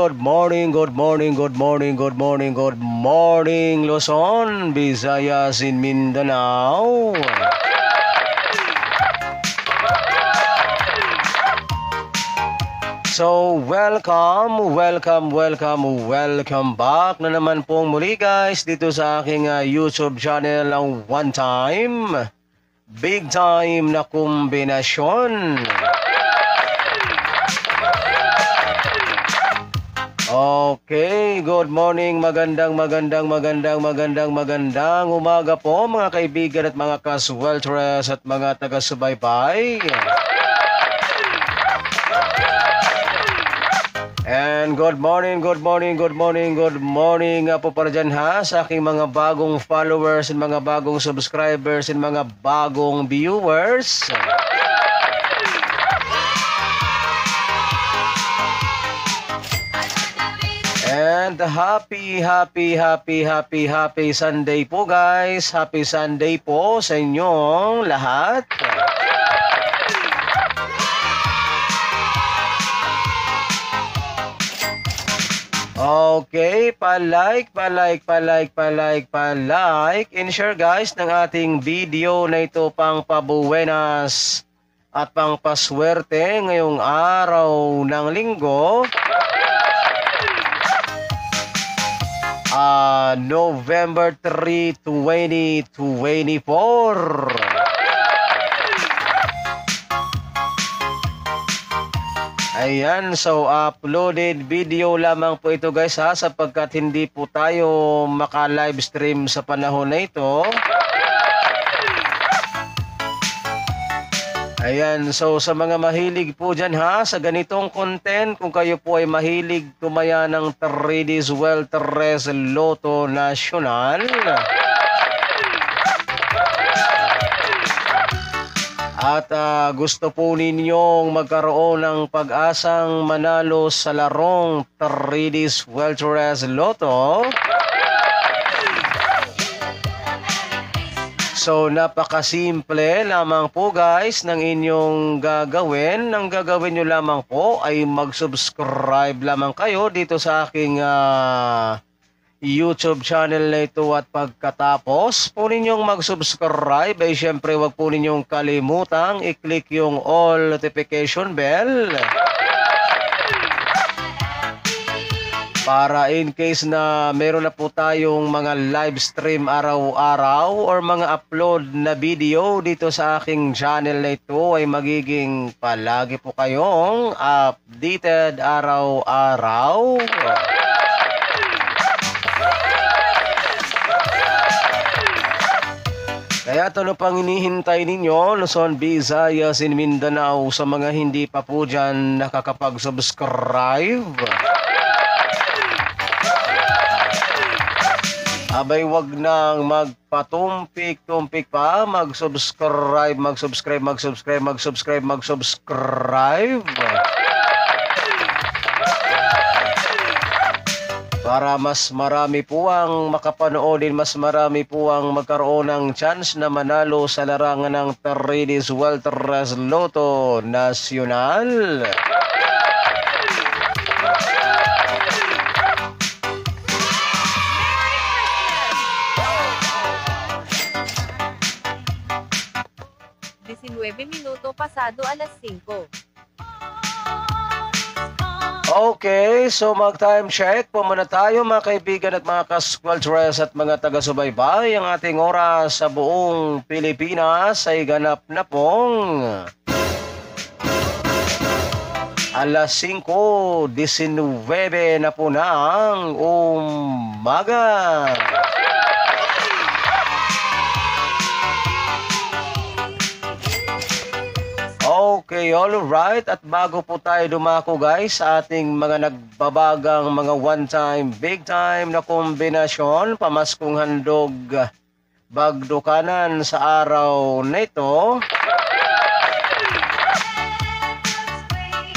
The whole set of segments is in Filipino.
good morning, good morning, good morning, good morning, good morning, Luzon, Visayas, in Mindanao. So, welcome back na naman pong muli guys dito sa aking YouTube channel ang One Time, Big Time na kombinasyon. Okay, good morning, magandang umaga po mga kaibigan at mga kasweltres at mga taga-subaybay. And good morning nga po para dyan ha sa aking mga bagong followers and mga bagong subscribers and mga bagong viewers. And happy Sunday po guys. Happy Sunday po sa inyong lahat. Okay, pa-like and share guys ng ating video na ito pang pabuenas at pang paswerte ngayong araw ng linggo. November 3, 2024. Ayan, so uploaded video lamang po ito guys ha, sapagkat hindi po tayo maka-live stream sa panahon na ito. Ayan, so sa mga mahilig po dyan ha, sa ganitong content, kung kayo po ay mahilig tumaya ng 3D Swelteres Lotto Nacional, at gusto po ninyong magkaroon ng pag-asang manalo sa larong 3D Swelteres Lotto, so napakasimple lamang po guys ng inyong gagawin. Ang gagawin nyo lamang po ay mag-subscribe lamang kayo dito sa aking YouTube channel na ito, at pagkatapos po ninyong mag-subscribe ay syempre wag po ninyong kalimutang i-click yung all notification bell para in case na meron na po tayong mga live stream araw-araw or mga upload na video dito sa aking channel na ito ay magiging palagi po kayong updated araw-araw. Kaya ito na pang inihintay ninyo, Luzon, Visayas, in Mindanao, sa mga hindi pa po dyan nakakapag-subscribe. Abay, wag nang magpatumpik-tumpik pa, mag-subscribe. Para mas marami po ang makapanoodin, mas marami po ang magkaroon ng chance na manalo sa larangan ng 3D Swelteres Lotto Nacional. Minuto pasado alas 5. Okay, so mag-time check po muna tayo mga kaibigan at mga kasweltres at mga taga-subaybay. Ang ating oras sa buong Pilipinas ay ganap na pong alas 5:19 na po ng umaga. Okay, alright. At bago po tayo dumako guys sa ating mga nagbabagang mga one-time, big-time na kombinasyon, pamaskong handog, bagdukanan sa araw na ito.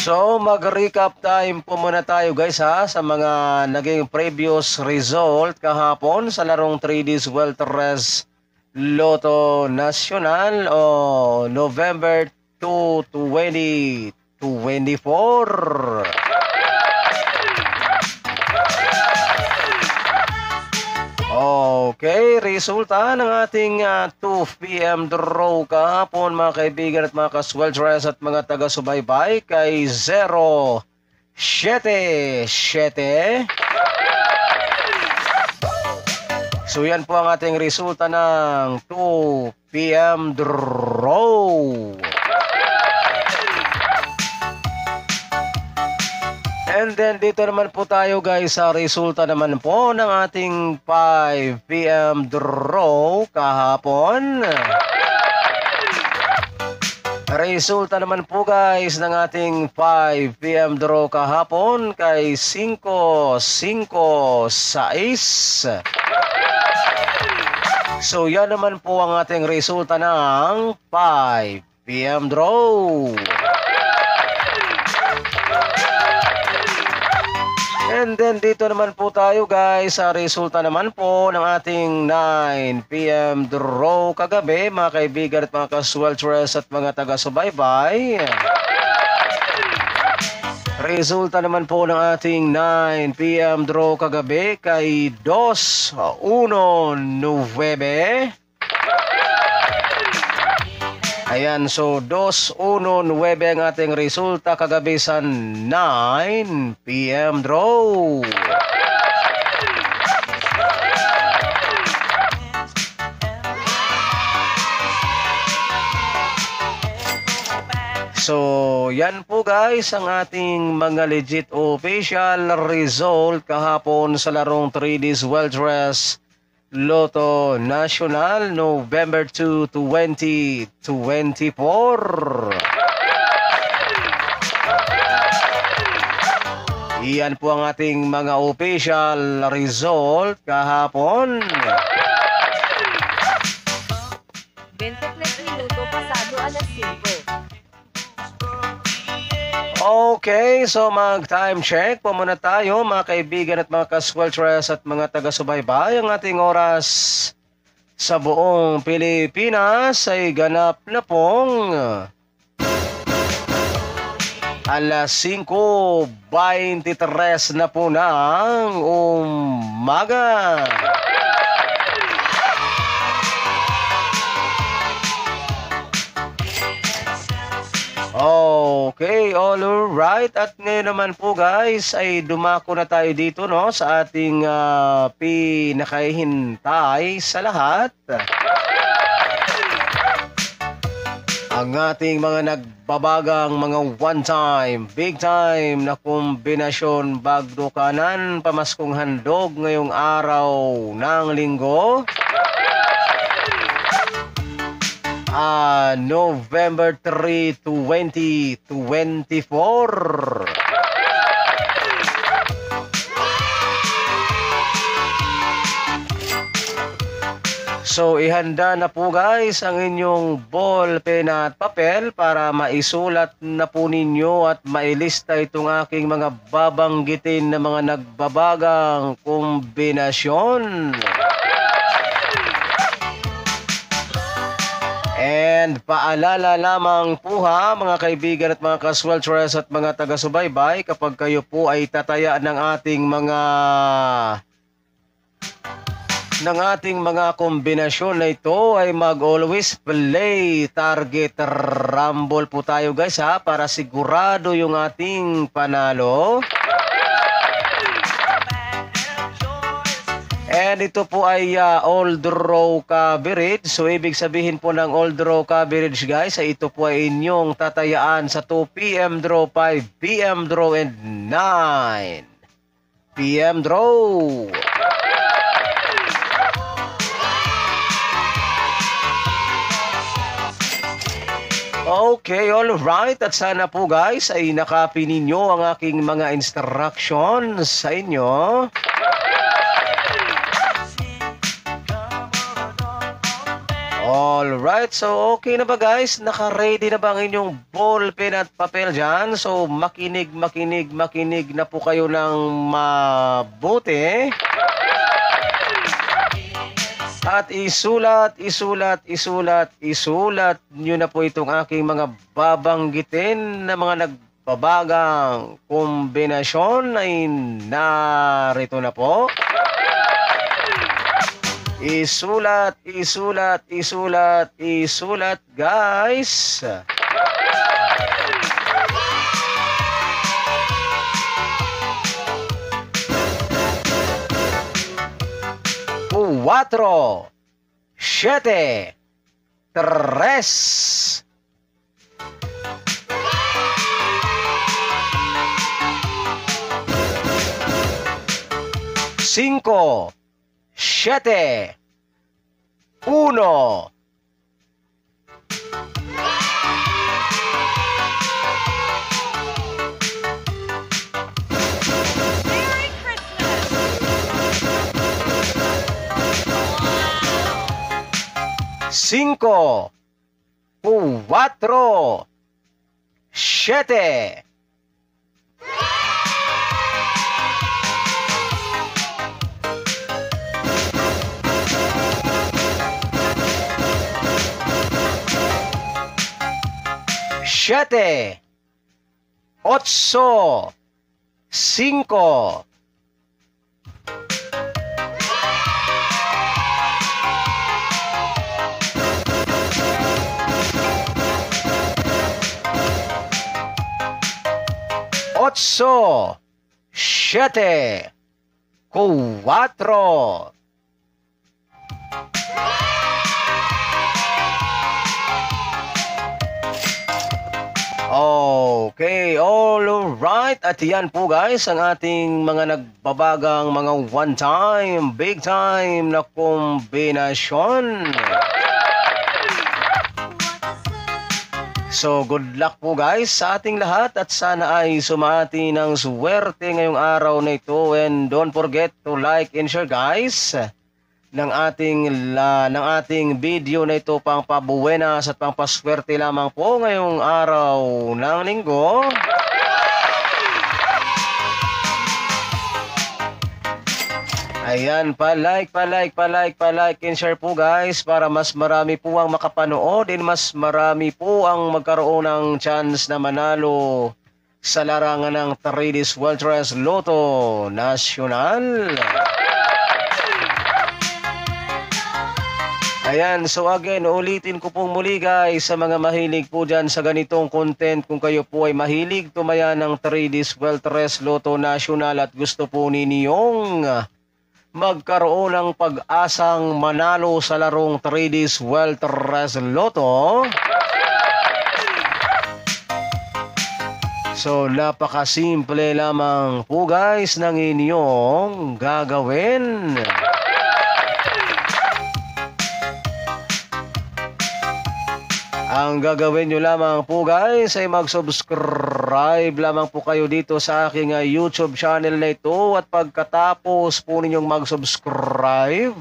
So, mag-recap time po muna tayo guys ha sa mga naging previous result kahapon sa larong 3D Swelteres Lotto Nacional o November 2, 2024. Okay, resulta ng ating 2 p.m. draw kahapon mga kaibigan at mga kasweltres at mga taga-subaybay kay 077. So yan po ang ating resulta ng 2 p.m. draw. And then dito naman po tayo guys sa resulta naman po ng ating 5 p.m. draw kahapon. Resulta naman po guys ng ating 5 p.m. draw kahapon kay 556. So yan naman po ang ating resulta ng 5 p.m. draw. And then dito naman po tayo guys sa resulta naman po ng ating 9 p.m. draw kagabi mga kaibigan at mga kasweltres at mga taga-subaybay. Resulta naman po ng ating 9 p.m. draw kagabi kay 219. Ayan, so 219 ang ating resulta kagabi sa 9 p.m. draw. So, yan po guys ang ating mga legit official result kahapon sa larong 3D's Welters Lotto National November 2, 2024. Iyan po ang ating mga official result kahapon. 23 minuto pasado alas 5. Okay, so mag-time check po muna tayo mga kaibigan at mga kasweltres at mga taga-subaybay. Ang ating oras sa buong Pilipinas ay ganap na pong alas 5:23 na po ng umaga. Okay, all right. At ngayon naman po guys ay dumako na tayo dito no sa ating pinakahihintay sa lahat. Ang ating mga nagbabagang mga one time, big time na kombinasyon bagdukanan pamaskong handog ngayong araw ng linggo. November 3, 2024. So ihanda na po guys ang inyong ball, pen at papel para maisulat na po ninyo at mailista itong aking mga babanggitin na mga nagbabagang kombinasyon. And paalala lamang po ha mga kaibigan at mga kasweltres at mga taga-subaybay, kapag kayo po ay tataya ng ating mga kombinasyon na ito ay mag-always play target rumble po tayo guys ha, para sigurado yung ating panalo. And ito po ay all draw coverage. So ibig sabihin po ng all draw coverage guys ay ito po ay inyong tatayaan sa 2 p.m. draw, 5 p.m. draw and 9 p.m. draw. Okay, all right. At sana po guys ay nakapin ninyo ang aking mga instructions sa inyo. Alright, so okay na ba guys? Naka-ready na ba ang inyong ball, pen at papel dyan? So makinig na po kayo ng mabuti. At isulat nyo na po itong aking mga babanggitin na mga nagbabagang kombinasyon ay narito na po. Isulat, isulat, isulat, isulat, guys. Cuatro, siete, tres. Cinco, siete, uno. Merry Christmas! Cinco, cuatro, siete. Siete, ocho, cinco. Ocho, siete, cuatro. Okay, all right. At yan po guys, ang ating mga nagbabagang mga one-time, big-time na kombinasyon. So, good luck po guys sa ating lahat at sana ay sumati ng swerte ngayong araw na ito. And don't forget to like and share guys ng ating video na ito, pang pabuenas at pang paswerte lamang po ngayong araw ng linggo. Ayan, pa-like and share po guys para mas marami po ang makapanood and mas marami po ang magkaroon ng chance na manalo sa larangan ng 3Ds Weltres Lotto Nacional. Ayan, so again, ulitin ko pong muli guys sa mga mahilig po dyan sa ganitong content. Kung kayo po ay mahilig tumaya ng 3Ds Weltres Lotto Nacional at gusto po ninyong magkaroon ng pag-asang manalo sa larong 3Ds Weltres Lotto. So, napakasimple lamang po guys ng inyong gagawin. Ang gagawin nyo lamang po guys ay mag-subscribe lamang po kayo dito sa aking YouTube channel na ito. At pagkatapos po ninyong mag-subscribe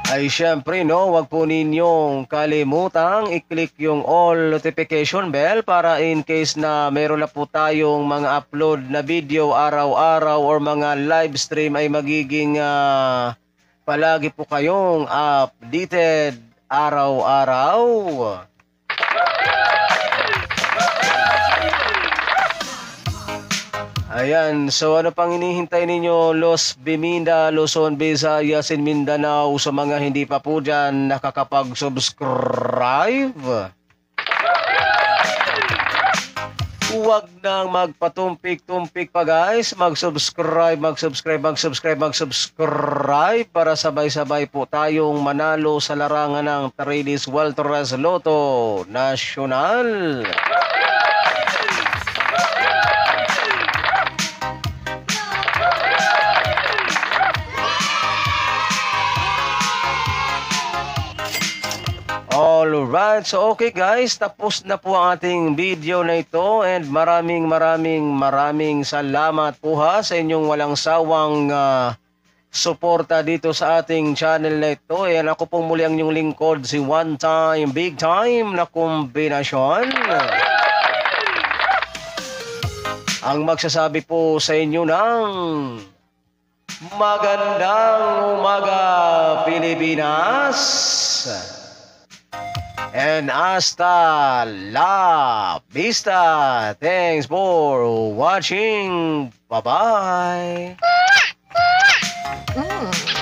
ay syempre wag po ninyong kalimutang i-click yung all notification bell para in case na meron na po tayong mga upload na video araw-araw or mga live stream ay magiging palagi po kayong updated araw-araw. Ayan, so ano pang hinihintay ninyo, Los Biminda, Luzon, Visayas, and Mindanao, sa mga hindi pa po dyan nakakapag-subscribe? Huwag nang magpatumpik-tumpik pa guys, mag-subscribe para sabay-sabay po tayong manalo sa larangan ng 3Ds Weltres Lotto Nacional. Alright, so okay guys, tapos na po ang ating video na ito and maraming salamat po ha sa inyong walang sawang suporta dito sa ating channel na ito. Ayan, ako pong muli ang inyong lingkod, si One Time, Big Time na kombinasyon. Ang magsasabi po sa inyo ng magandang umaga Pilipinas. And hasta la vista. Thanks for watching. Bye-bye. Mm.